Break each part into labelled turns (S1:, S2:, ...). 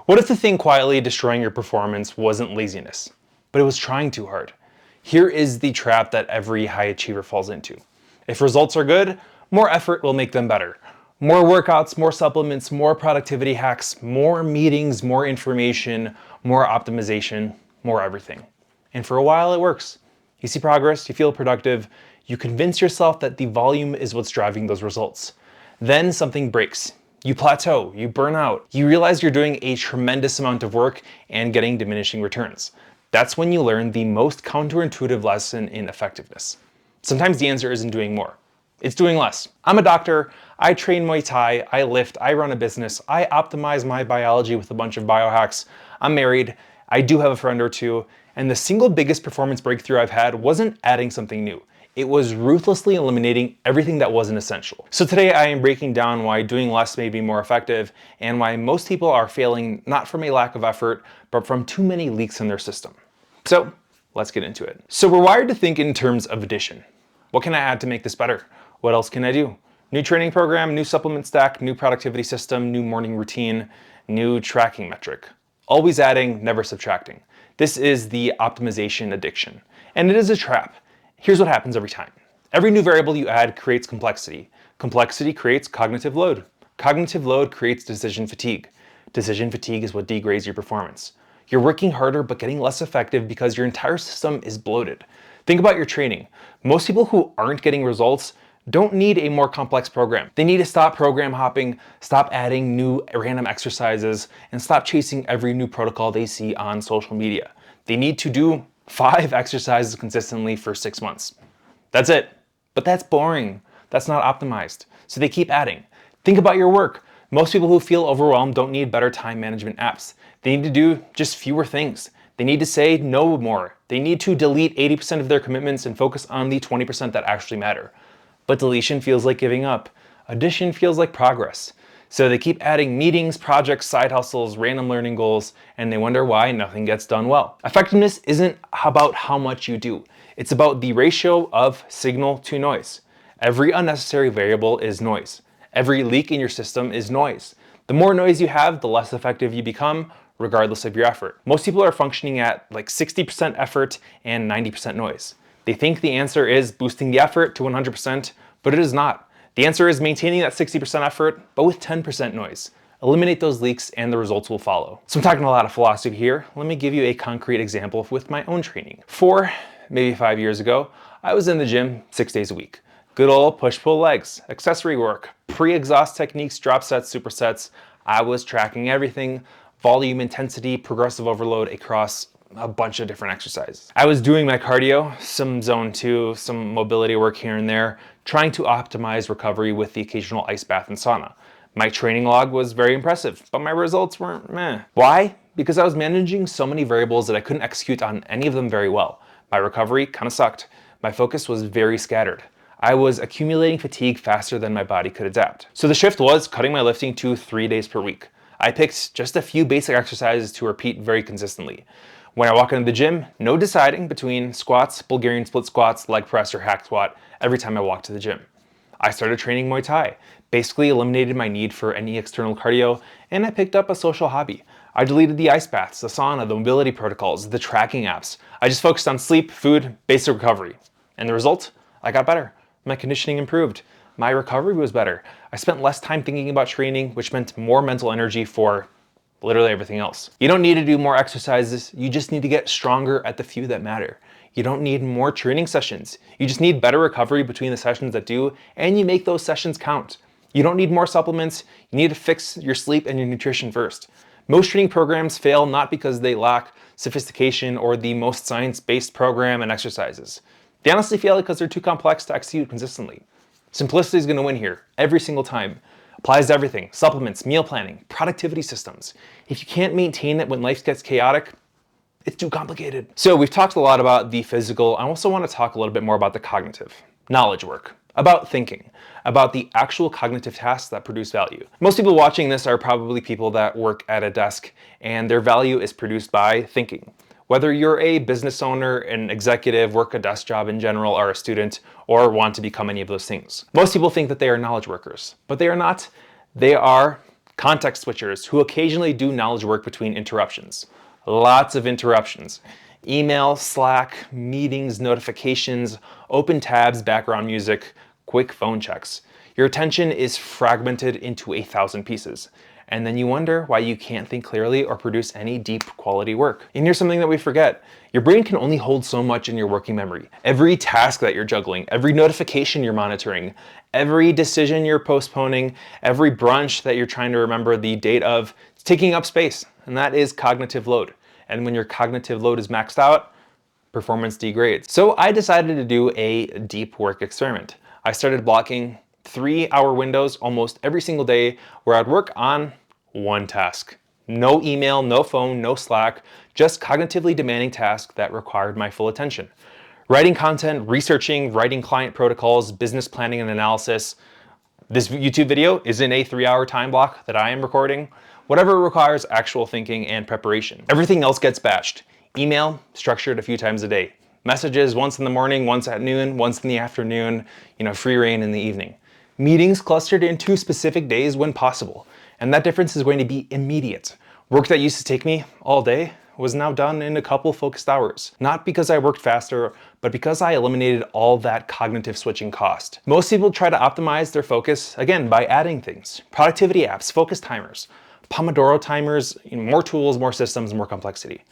S1: What if the thing quietly destroying your performance wasn't laziness, but it was trying too hard? Here is the trap that every high achiever falls into. If results are good, more effort will make them better. More workouts, more supplements, more productivity hacks, more meetings, more information, more optimization, more everything. And for a while it works. You see progress, you feel productive, you convince yourself that the volume is what's driving those results. Then something breaks. You plateau, you burn out, you realize you're doing a tremendous amount of work and getting diminishing returns. That's when you learn the most counterintuitive lesson in effectiveness. Sometimes the answer isn't doing more. It's doing less. I'm a doctor, I train Muay Thai, I lift, I run a business, I optimize my biology with a bunch of biohacks, I'm married, I do have a friend or two, and the single biggest performance breakthrough I've had wasn't adding something new. It was ruthlessly eliminating everything that wasn't essential. So today I am breaking down why doing less may be more effective and why most people are failing not from a lack of effort, but from too many leaks in their system. So let's get into it. So we're wired to think in terms of addition. What can I add to make this better? What else can I do? New training program, new supplement stack, new productivity system, new morning routine, new tracking metric. Always adding, never subtracting. This is the optimization addiction. And it is a trap. Here's what happens every time. Every new variable you add creates complexity. Complexity creates cognitive load. Cognitive load creates decision fatigue. Decision fatigue is what degrades your performance. You're working harder but getting less effective because your entire system is bloated. Think about your training. Most people who aren't getting results don't need a more complex program. They need to stop program hopping, stop adding new random exercises, and stop chasing every new protocol they see on social media. They need to do 5 exercises consistently for 6 months. That's it. But that's boring. That's not optimized. So they keep adding. Think about your work. Most people who feel overwhelmed don't need better time management apps. They need to do just fewer things. They need to say no more. They need to delete 80% of their commitments and focus on the 20% that actually matter. But deletion feels like giving up. Addition feels like progress. So they keep adding meetings, projects, side hustles, random learning goals, and they wonder why nothing gets done well. Effectiveness isn't about how much you do. It's about the ratio of signal to noise. Every unnecessary variable is noise. Every leak in your system is noise. The more noise you have, the less effective you become, regardless of your effort. Most people are functioning at like 60% effort and 90% noise. They think the answer is boosting the effort to 100%, but it is not. The answer is maintaining that 60% effort, but with 10% noise. Eliminate those leaks and the results will follow. So I'm talking a lot of philosophy here. Let me give you a concrete example with my own training. 4, maybe 5 years ago, I was in the gym 6 days a week. Good old push-pull legs, accessory work, pre-exhaust techniques, drop sets, supersets. I was tracking everything, volume, intensity, progressive overload across a bunch of different exercises. I was doing my cardio, some zone 2, some mobility work here and there, trying to optimize recovery with the occasional ice bath and sauna. My training log was very impressive, but my results weren't meh. Why? Because I was managing so many variables that I couldn't execute on any of them very well. My recovery kind of sucked. My focus was very scattered. I was accumulating fatigue faster than my body could adapt. So the shift was cutting my lifting to 3 days per week. I picked just a few basic exercises to repeat very consistently. When I walk into the gym, no deciding between squats, Bulgarian split squats, leg press, or hack squat every time I walk to the gym. I started training Muay Thai, basically eliminated my need for any external cardio, and I picked up a social hobby. I deleted the ice baths, the sauna, the mobility protocols, the tracking apps. I just focused on sleep, food, basic recovery. And the result? I got better. My conditioning improved. My recovery was better. I spent less time thinking about training, which meant more mental energy for literally everything else. You don't need to do more exercises. You just need to get stronger at the few that matter. You don't need more training sessions. You just need better recovery between the sessions that do, and you make those sessions count. You don't need more supplements. You need to fix your sleep and your nutrition first. Most training programs fail not because they lack sophistication or the most science-based program and exercises. They honestly fail because they're too complex to execute consistently. Simplicity is going to win here every single time. Applies to everything: supplements, meal planning, productivity systems. If you can't maintain it when life gets chaotic, it's too complicated. So we've talked a lot about the physical. I also want to talk a little bit more about the cognitive, knowledge work, about thinking, about the actual cognitive tasks that produce value. Most people watching this are probably people that work at a desk and their value is produced by thinking. Whether you're a business owner, an executive, work a desk job in general, or a student, or want to become any of those things. Most people think that they are knowledge workers, but they are not. They are context switchers who occasionally do knowledge work between interruptions. Lots of interruptions. Email, Slack, meetings, notifications, open tabs, background music, quick phone checks. Your attention is fragmented into 1,000 pieces. And then you wonder why you can't think clearly or produce any deep quality work. And here's something that we forget. Your brain can only hold so much in your working memory. Every task that you're juggling, every notification you're monitoring, every decision you're postponing, every brunch that you're trying to remember the date of, it's taking up space. And that is cognitive load. And when your cognitive load is maxed out, performance degrades. So I decided to do a deep work experiment. I started blocking 3-hour windows almost every single day where I'd work on one task. No email, no phone, no Slack, just cognitively demanding tasks that required my full attention. Writing content, researching, writing client protocols, business planning and analysis. This YouTube video is in a 3-hour time block that I am recording. Whatever requires actual thinking and preparation. Everything else gets batched. Email, structured a few times a day. Messages once in the morning, once at noon, once in the afternoon, free reign in the evening. Meetings clustered into specific days when possible, and that difference is going to be immediate. Work that used to take me all day was now done in a couple focused hours. Not because I worked faster, but because I eliminated all that cognitive switching cost. Most people try to optimize their focus, again, by adding things. Productivity apps, focus timers, Pomodoro timers, more tools, more systems, more complexity.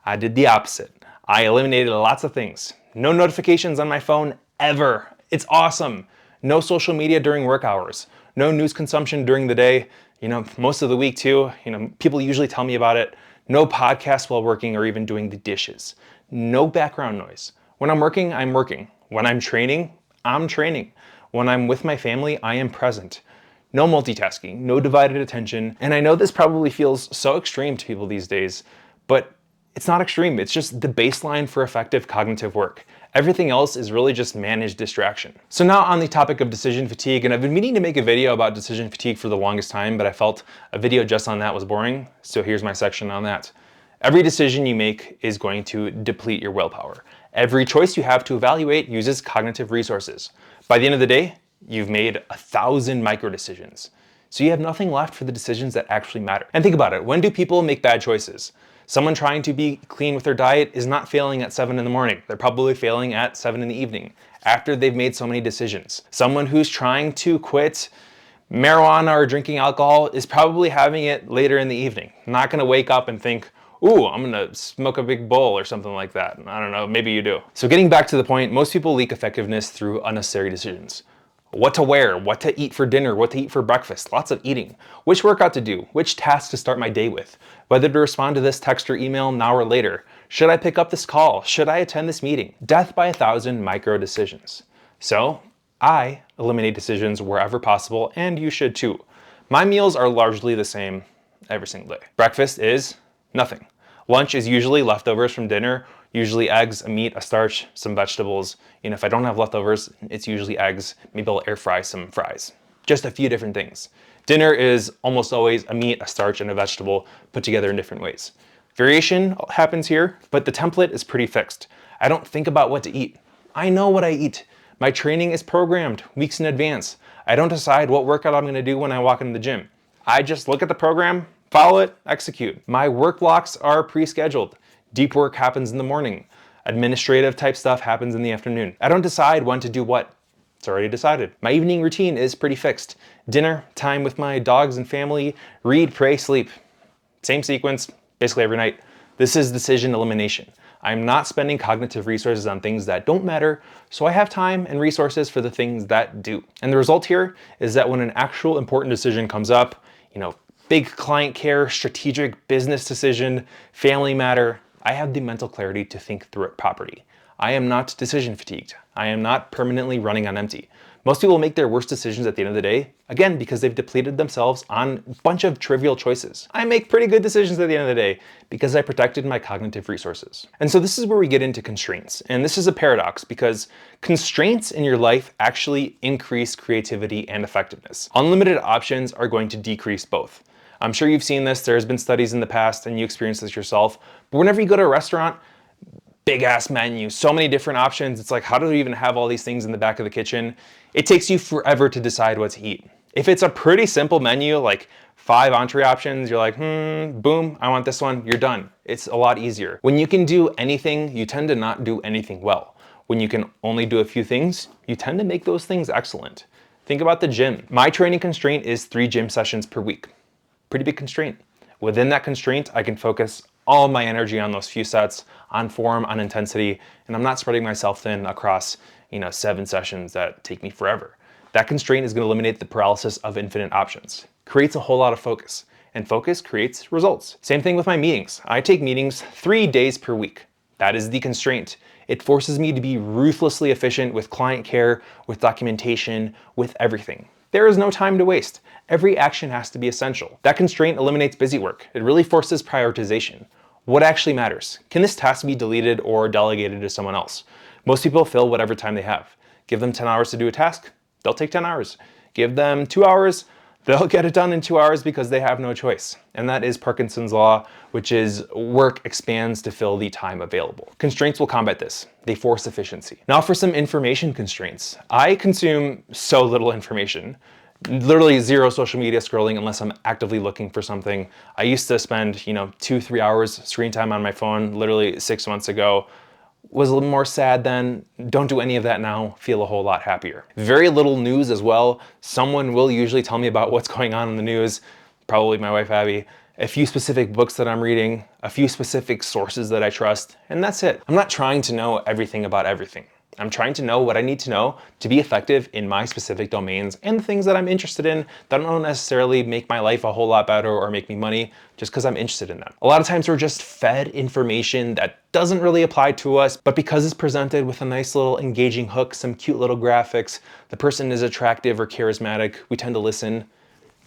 S1: I did the opposite. I eliminated lots of things. No notifications on my phone ever. It's awesome. No social media during work hours. No news consumption during the day. Most of the week too. People usually tell me about it. No podcasts while working or even doing the dishes. No background noise. When I'm working, I'm working. When I'm training, I'm training. When I'm with my family, I am present. No multitasking, no divided attention. And I know this probably feels so extreme to people these days, but it's not extreme. It's just the baseline for effective cognitive work. Everything else is really just managed distraction. So now on the topic of decision fatigue, and I've been meaning to make a video about decision fatigue for the longest time, but I felt a video just on that was boring. So here's my section on that. Every decision you make is going to deplete your willpower. Every choice you have to evaluate uses cognitive resources. By the end of the day, you've made 1,000 micro decisions. So you have nothing left for the decisions that actually matter. And think about it, when do people make bad choices? Someone trying to be clean with their diet is not failing at 7 in the morning. They're probably failing at 7 in the evening after they've made so many decisions. Someone who's trying to quit marijuana or drinking alcohol is probably having it later in the evening. Not gonna wake up and think, ooh, I'm gonna smoke a big bowl or something like that. I don't know, maybe you do. So getting back to the point, most people leak effectiveness through unnecessary decisions. What to wear, what to eat for dinner, what to eat for breakfast, lots of eating. Which workout to do, which task to start my day with, whether to respond to this text or email now or later. Should I pick up this call? Should I attend this meeting? Death by 1,000 micro decisions. So I eliminate decisions wherever possible, and you should too. My meals are largely the same every single day. Breakfast is nothing. Lunch is usually leftovers from dinner, usually eggs, a meat, a starch, some vegetables. If I don't have leftovers, it's usually eggs. Maybe I'll air fry some fries. Just a few different things. Dinner is almost always a meat, a starch, and a vegetable put together in different ways. Variation happens here, but the template is pretty fixed. I don't think about what to eat. I know what I eat. My training is programmed weeks in advance. I don't decide what workout I'm gonna do when I walk into the gym. I just look at the program, follow it, execute. My work blocks are pre-scheduled. Deep work happens in the morning. Administrative type stuff happens in the afternoon. I don't decide when to do what. It's already decided. My evening routine is pretty fixed. Dinner, time with my dogs and family, read, pray, sleep. Same sequence, basically every night. This is decision elimination. I'm not spending cognitive resources on things that don't matter, so I have time and resources for the things that do. And the result here is that when an actual important decision comes up, big client care, strategic business decision, family matter, I have the mental clarity to think through it properly. I am not decision fatigued. I am not permanently running on empty. Most people make their worst decisions at the end of the day, again, because they've depleted themselves on a bunch of trivial choices. I make pretty good decisions at the end of the day because I protected my cognitive resources. And so this is where we get into constraints. And this is a paradox because constraints in your life actually increase creativity and effectiveness. Unlimited options are going to decrease both. I'm sure you've seen this. There's been studies in the past and you experience this yourself. But whenever you go to a restaurant, big ass menu, so many different options. It's like, how do we even have all these things in the back of the kitchen? It takes you forever to decide what to eat. If it's a pretty simple menu, like 5 entree options, you're like, boom, I want this one, you're done. It's a lot easier. When you can do anything, you tend to not do anything well. When you can only do a few things, you tend to make those things excellent. Think about the gym. My training constraint is 3 gym sessions per week. Pretty big constraint. Within that constraint, I can focus all my energy on those few sets, on form, on intensity, and I'm not spreading myself thin across 7 sessions that take me forever. That constraint is going to eliminate the paralysis of infinite options. Creates a whole lot of focus, and focus creates results. Same thing with my meetings. I take meetings 3 days per week. That is the constraint. It forces me to be ruthlessly efficient with client care, with documentation, with everything. There is no time to waste. Every action has to be essential. That constraint eliminates busy work. It really forces prioritization. What actually matters? Can this task be deleted or delegated to someone else? Most people fill whatever time they have. Give them 10 hours to do a task, they'll take 10 hours. Give them 2 hours, they'll get it done in 2 hours because they have no choice. And that is Parkinson's law, which is work expands to fill the time available. Constraints will combat this. They force efficiency. Now for some information constraints. I consume so little information. Literally 0 social media scrolling unless I'm actively looking for something. I used to spend, 2-3 hours screen time on my phone literally 6 months ago. Was a little more sad then. Don't do any of that now. Feel a whole lot happier. Very little news as well. Someone will usually tell me about what's going on in the news. Probably my wife, Abby. A few specific books that I'm reading, a few specific sources that I trust, and that's it. I'm not trying to know everything about everything. I'm trying to know what I need to know to be effective in my specific domains and the things that I'm interested in that don't necessarily make my life a whole lot better or make me money just because I'm interested in them. A lot of times we're just fed information that doesn't really apply to us, but because it's presented with a nice little engaging hook, some cute little graphics, the person is attractive or charismatic, we tend to listen.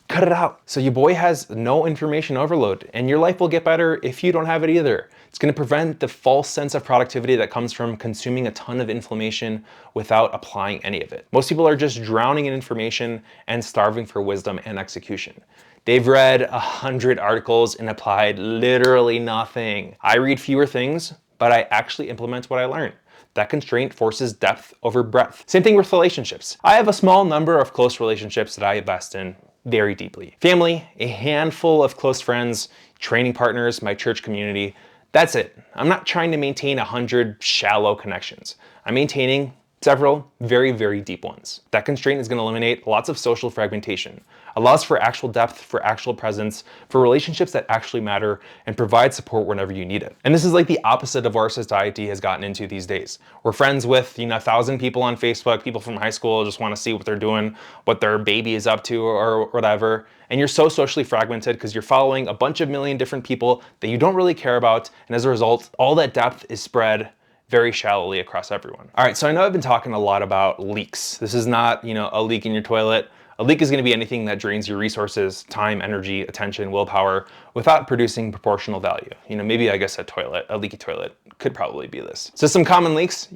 S1: Cut it out. So your boy has no information overload, and your life will get better if you don't have it either. It's going to prevent the false sense of productivity that comes from consuming a ton of information without applying any of it. Most people are just drowning in information and starving for wisdom and execution. They've read 100 articles and applied literally nothing. I read fewer things, but I actually implement what I learn. That constraint forces depth over breadth. Same thing with relationships. I have a small number of close relationships that I invest in very deeply. Family, a handful of close friends, training partners, my church community. That's it. I'm not trying to maintain 100 shallow connections. I'm maintaining several very, very deep ones. That constraint is going to eliminate lots of social fragmentation, allows for actual depth, for actual presence, for relationships that actually matter, and provide support whenever you need it. And this is like the opposite of what our society has gotten into these days. We're friends with 1,000 people on Facebook, people from high school just want to see what they're doing, what their baby is up to or whatever. And you're so socially fragmented because you're following a bunch of million different people that you don't really care about. And as a result, all that depth is spread very shallowly across everyone. All right, so I know I've been talking a lot about leaks. This is not, a leak in your toilet. A leak is going to be anything that drains your resources, time, energy, attention, willpower, without producing proportional value. Maybe I guess a leaky toilet could probably be this. So some common leaks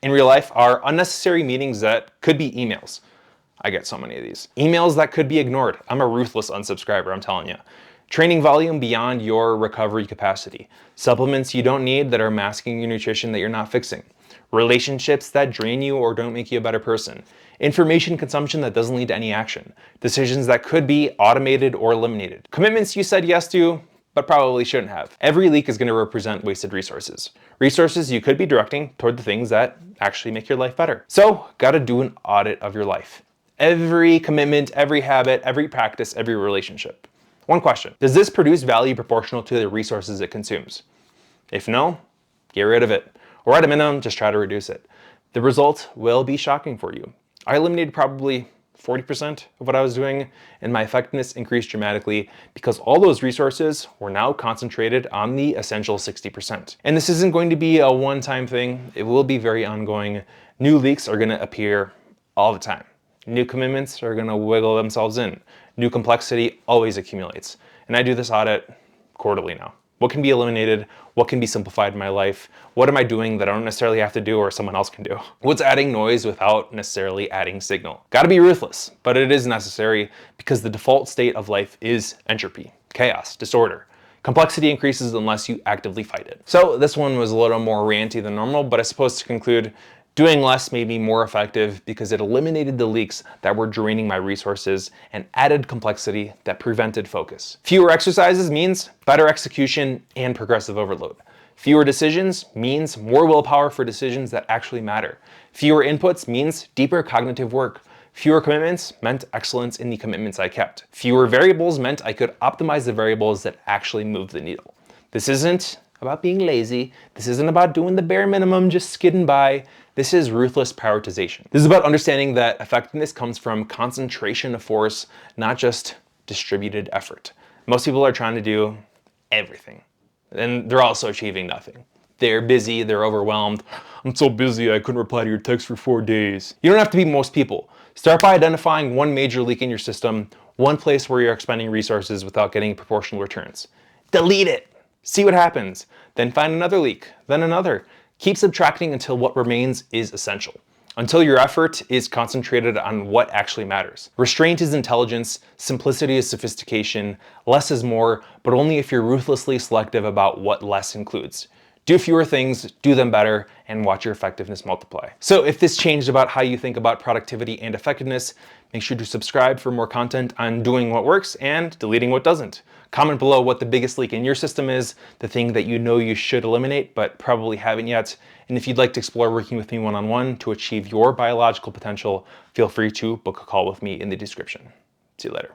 S1: in real life are unnecessary meetings that could be emails. I get so many of these. Emails that could be ignored. I'm a ruthless unsubscriber, I'm telling you. Training volume beyond your recovery capacity. Supplements you don't need that are masking your nutrition that you're not fixing. Relationships that drain you or don't make you a better person. Information consumption that doesn't lead to any action. Decisions that could be automated or eliminated. Commitments you said yes to, but probably shouldn't have. Every leak is going to represent wasted resources. Resources you could be directing toward the things that actually make your life better. So, gotta do an audit of your life. Every commitment, every habit, every practice, every relationship. One question, does this produce value proportional to the resources it consumes? If no, get rid of it. Or at a minimum, just try to reduce it. The result will be shocking for you. I eliminated probably 40% of what I was doing, and my effectiveness increased dramatically because all those resources were now concentrated on the essential 60%. And this isn't going to be a one-time thing. It will be very ongoing. New leaks are going to appear all the time. New commitments are going to wiggle themselves in. New complexity always accumulates. And I do this audit quarterly now. What can be eliminated? What can be simplified in my life? What am I doing that I don't necessarily have to do or someone else can do? What's adding noise without necessarily adding signal? Gotta be ruthless, but it is necessary because the default state of life is entropy, chaos, disorder. Complexity increases unless you actively fight it. So this one was a little more ranty than normal, but I suppose to conclude, Doing less made me more effective because it eliminated the leaks that were draining my resources and added complexity that prevented focus. Fewer exercises means better execution and progressive overload. Fewer decisions means more willpower for decisions that actually matter. Fewer inputs means deeper cognitive work. Fewer commitments meant excellence in the commitments I kept. Fewer variables meant I could optimize the variables that actually move the needle. This isn't about being lazy. This isn't about doing the bare minimum, just skidding by. This is ruthless prioritization. This is about understanding that effectiveness comes from concentration of force, not just distributed effort. Most people are trying to do everything, and they're also achieving nothing. They're busy, they're overwhelmed. I'm so busy, I couldn't reply to your text for 4 days. You don't have to be most people. Start by identifying one major leak in your system, one place where you're expending resources without getting proportional returns. Delete it. See what happens. Then find another leak, then another. Keep subtracting until what remains is essential, until your effort is concentrated on what actually matters. Restraint is intelligence, simplicity is sophistication, less is more, but only if you're ruthlessly selective about what less includes. Do fewer things, do them better, and watch your effectiveness multiply. So if this changed about how you think about productivity and effectiveness, make sure to subscribe for more content on doing what works and deleting what doesn't. Comment below what the biggest leak in your system is, the thing that you know you should eliminate but probably haven't yet. And if you'd like to explore working with me one-on-one to achieve your biological potential, feel free to book a call with me in the description. See you later.